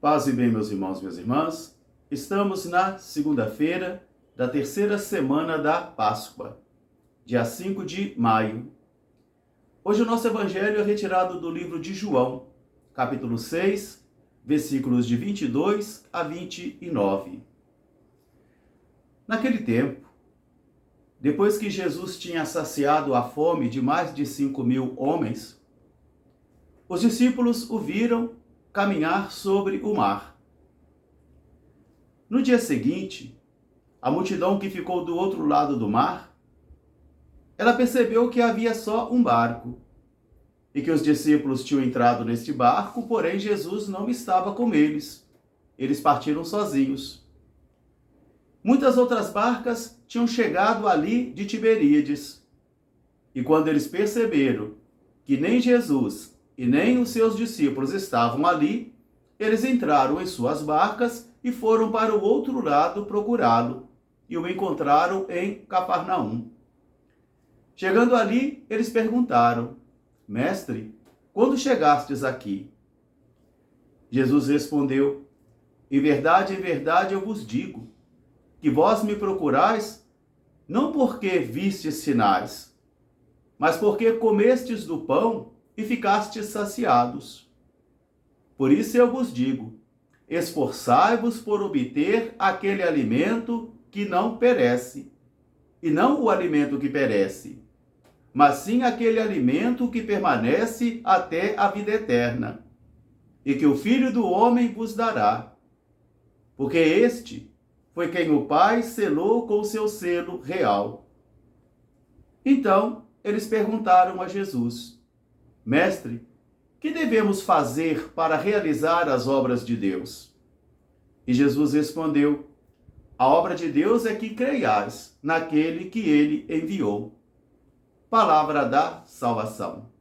Paz e bem, meus irmãos e minhas irmãs. Estamos na segunda-feira da terceira semana da Páscoa, dia 5 de maio. Hoje o nosso evangelho é retirado do livro de João, capítulo 6, versículos de 22 a 29. Naquele tempo, depois que Jesus tinha saciado a fome de mais de 5.000 homens, os discípulos o viram caminhar sobre o mar. No dia seguinte, a multidão que ficou do outro lado do mar, ela percebeu que havia só um barco e que os discípulos tinham entrado neste barco, porém Jesus não estava com eles. Eles partiram sozinhos. Muitas outras barcas tinham chegado ali de Tiberíades. E quando eles perceberam que nem Jesus e nem os seus discípulos estavam ali, eles entraram em suas barcas e foram para o outro lado procurá-lo, e o encontraram em Cafarnaum. Chegando ali, eles perguntaram: Mestre, quando chegastes aqui? Jesus respondeu: em verdade, eu vos digo, que vós me procurais, não porque vistes sinais, mas porque comestes do pão e ficastes saciados. Por isso eu vos digo, esforçai-vos por obter aquele alimento que não perece, e não o alimento que perece, mas sim aquele alimento que permanece até a vida eterna, e que o Filho do Homem vos dará, porque este foi quem o Pai selou com o seu selo real. Então, eles perguntaram a Jesus: Mestre, que devemos fazer para realizar as obras de Deus? E Jesus respondeu: a obra de Deus é que creiais naquele que ele enviou. Palavra da salvação.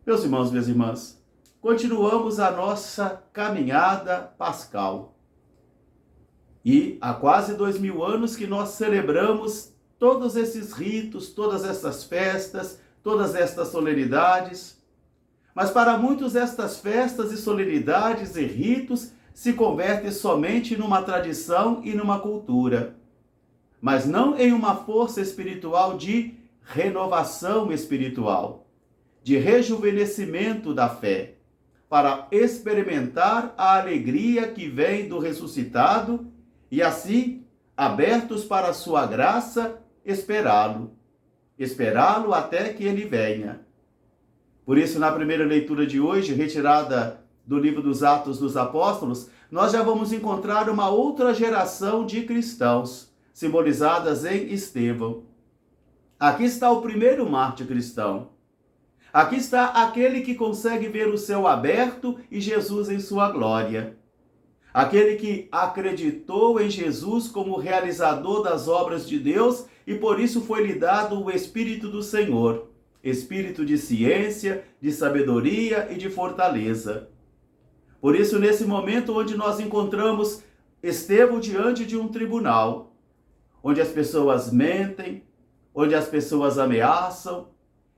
Meus irmãos, minhas irmãs, continuamos a nossa caminhada pascal. E há quase 2.000 anos que nós celebramos todos esses ritos, todas essas festas, todas estas solenidades. Mas para muitos estas festas e solenidades e ritos se convertem somente numa tradição e numa cultura, mas não em uma força espiritual de renovação espiritual, de rejuvenescimento da fé, para experimentar a alegria que vem do ressuscitado e assim, abertos para a sua graça, esperá-lo até que ele venha. Por isso, na primeira leitura de hoje, retirada do livro dos Atos dos Apóstolos, nós já vamos encontrar uma outra geração de cristãos, simbolizadas em Estevão. Aqui está o primeiro mártir cristão. Aqui está aquele que consegue ver o céu aberto e Jesus em sua glória. Aquele que acreditou em Jesus como realizador das obras de Deus e por isso foi-lhe dado o Espírito do Senhor. Espírito de ciência, de sabedoria e de fortaleza. Por isso, nesse momento onde nós encontramos Estevão diante de um tribunal, onde as pessoas mentem, onde as pessoas ameaçam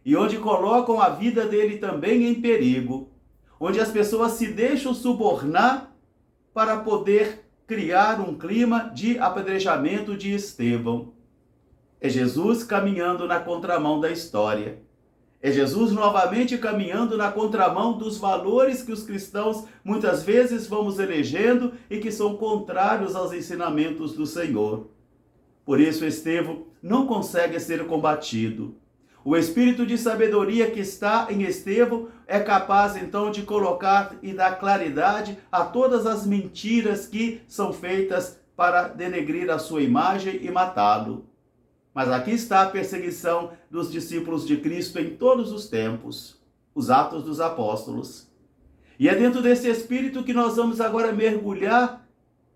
e onde colocam a vida dele também em perigo, onde as pessoas se deixam subornar para poder criar um clima de apedrejamento de Estevão. É Jesus caminhando na contramão da história. É Jesus novamente caminhando na contramão dos valores que os cristãos muitas vezes vamos elegendo e que são contrários aos ensinamentos do Senhor. Por isso, Estevão não consegue ser combatido. O espírito de sabedoria que está em Estevão é capaz então de colocar e dar claridade a todas as mentiras que são feitas para denegrir a sua imagem e matá-lo. Mas aqui está a perseguição dos discípulos de Cristo em todos os tempos, os Atos dos Apóstolos. E é dentro desse espírito que nós vamos agora mergulhar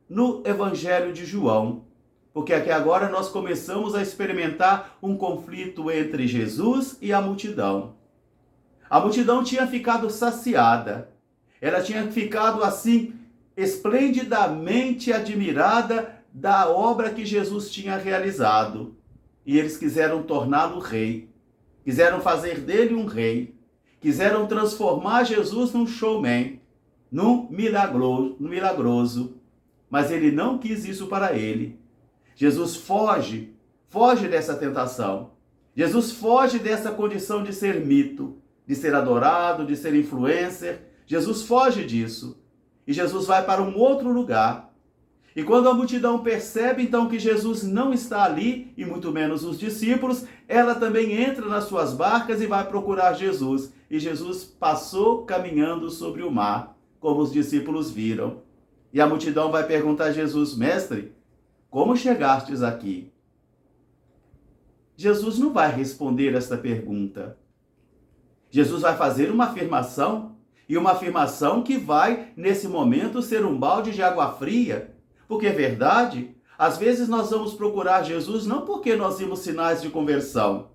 no Evangelho de João, porque aqui agora nós começamos a experimentar um conflito entre Jesus e a multidão. A multidão tinha ficado saciada, ela tinha ficado assim, esplendidamente admirada da obra que Jesus tinha realizado. E eles quiseram torná-lo rei, quiseram fazer dele um rei, quiseram transformar Jesus num showman, no milagroso, mas ele não quis isso para ele. Jesus foge dessa tentação. Jesus foge dessa condição de ser mito, de ser adorado, de ser influencer. Jesus foge disso. E Jesus vai para um outro lugar. E quando a multidão percebe então que Jesus não está ali, e muito menos os discípulos, ela também entra nas suas barcas e vai procurar Jesus. E Jesus passou caminhando sobre o mar, como os discípulos viram. E a multidão vai perguntar a Jesus: Mestre, como chegastes aqui? Jesus não vai responder esta pergunta. Jesus vai fazer uma afirmação, e uma afirmação que vai, nesse momento, ser um balde de água fria. Porque é verdade, às vezes nós vamos procurar Jesus não porque nós vimos sinais de conversão,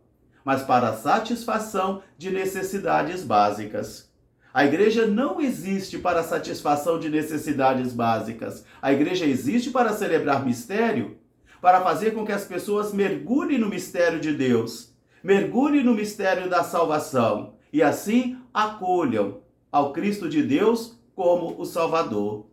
mas para a satisfação de necessidades básicas. A igreja não existe para a satisfação de necessidades básicas. A igreja existe para celebrar mistério, para fazer com que as pessoas mergulhem no mistério de Deus, mergulhem no mistério da salvação e assim acolham ao Cristo de Deus como o Salvador.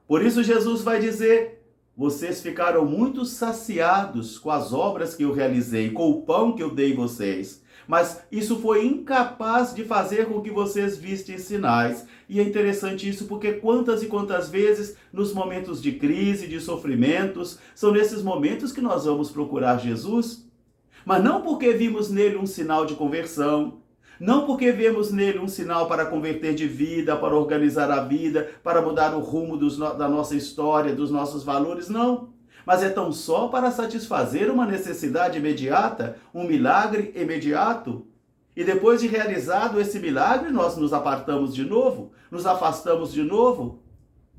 Por isso Jesus vai dizer: vocês ficaram muito saciados com as obras que eu realizei, com o pão que eu dei vocês, mas isso foi incapaz de fazer com que vocês vissem sinais. E é interessante isso porque quantas e quantas vezes, nos momentos de crise, de sofrimentos, são nesses momentos que nós vamos procurar Jesus, mas não porque vimos nele um sinal de conversão, não porque vemos nele um sinal para converter de vida, para organizar a vida, para mudar o rumo da nossa história, dos nossos valores, não. Mas é tão só para satisfazer uma necessidade imediata, um milagre imediato. E depois de realizado esse milagre, nós nos apartamos de novo, nos afastamos de novo,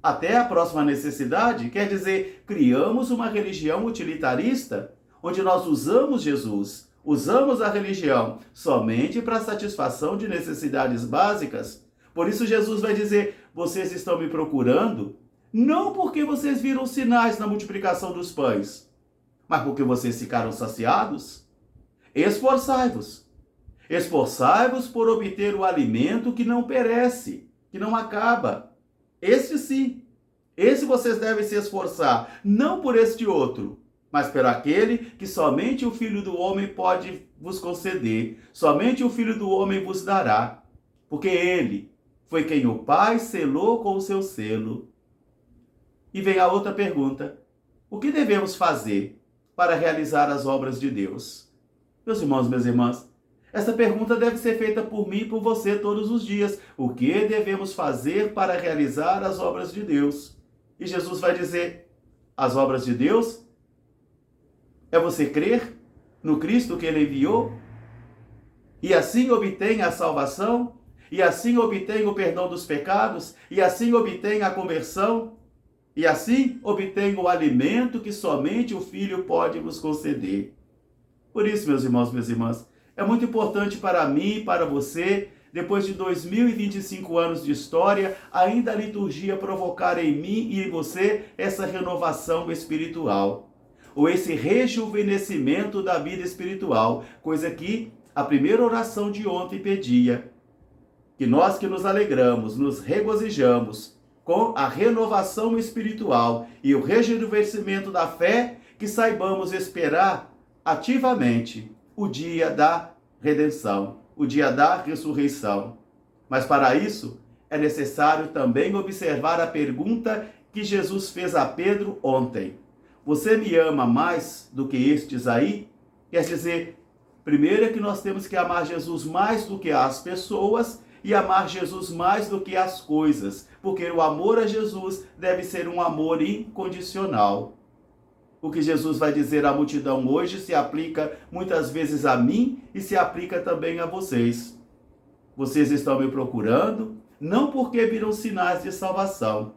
até a próxima necessidade. Quer dizer, criamos uma religião utilitarista, onde nós usamos Jesus, usamos a religião somente para a satisfação de necessidades básicas. Por isso Jesus vai dizer: vocês estão me procurando não porque vocês viram sinais na multiplicação dos pães, mas porque vocês ficaram saciados. Esforçai-vos. Esforçai-vos por obter o alimento que não perece, que não acaba. Este sim. Esse vocês devem se esforçar, não por este outro, mas por aquele que somente o Filho do Homem pode vos conceder, somente o Filho do Homem vos dará, porque ele foi quem o Pai selou com o seu selo. E vem a outra pergunta: o que devemos fazer para realizar as obras de Deus? Meus irmãos, minhas irmãs, essa pergunta deve ser feita por mim e por você todos os dias. O que devemos fazer para realizar as obras de Deus? E Jesus vai dizer: as obras de Deus é você crer no Cristo que ele enviou, e assim obtém a salvação, e assim obtém o perdão dos pecados, e assim obtém a conversão, e assim obtém o alimento que somente o Filho pode vos conceder. Por isso, meus irmãos, minhas irmãs, é muito importante para mim e para você, depois de 2025 anos de história, ainda a liturgia provocar em mim e em você essa renovação espiritual, ou esse rejuvenescimento da vida espiritual, coisa que a primeira oração de ontem pedia. Que nós que nos alegramos, nos regozijamos com a renovação espiritual e o rejuvenescimento da fé, que saibamos esperar ativamente o dia da redenção, o dia da ressurreição. Mas para isso é necessário também observar a pergunta que Jesus fez a Pedro ontem: você me ama mais do que estes aí? Quer dizer, primeiro é que nós temos que amar Jesus mais do que as pessoas e amar Jesus mais do que as coisas, porque o amor a Jesus deve ser um amor incondicional. O que Jesus vai dizer à multidão hoje se aplica muitas vezes a mim e se aplica também a vocês. Vocês estão me procurando não porque viram sinais de salvação,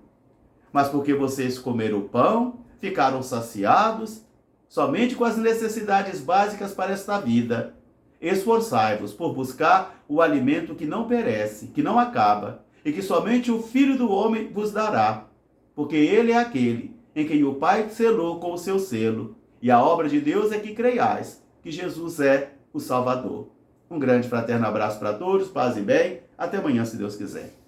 mas porque vocês comeram o pão, ficaram saciados, somente com as necessidades básicas para esta vida. Esforçai-vos por buscar o alimento que não perece, que não acaba, e que somente o Filho do Homem vos dará, porque ele é aquele em quem o Pai selou com o seu selo, e a obra de Deus é que creiais que Jesus é o Salvador. Um grande fraterno abraço para todos, paz e bem, até amanhã, se Deus quiser.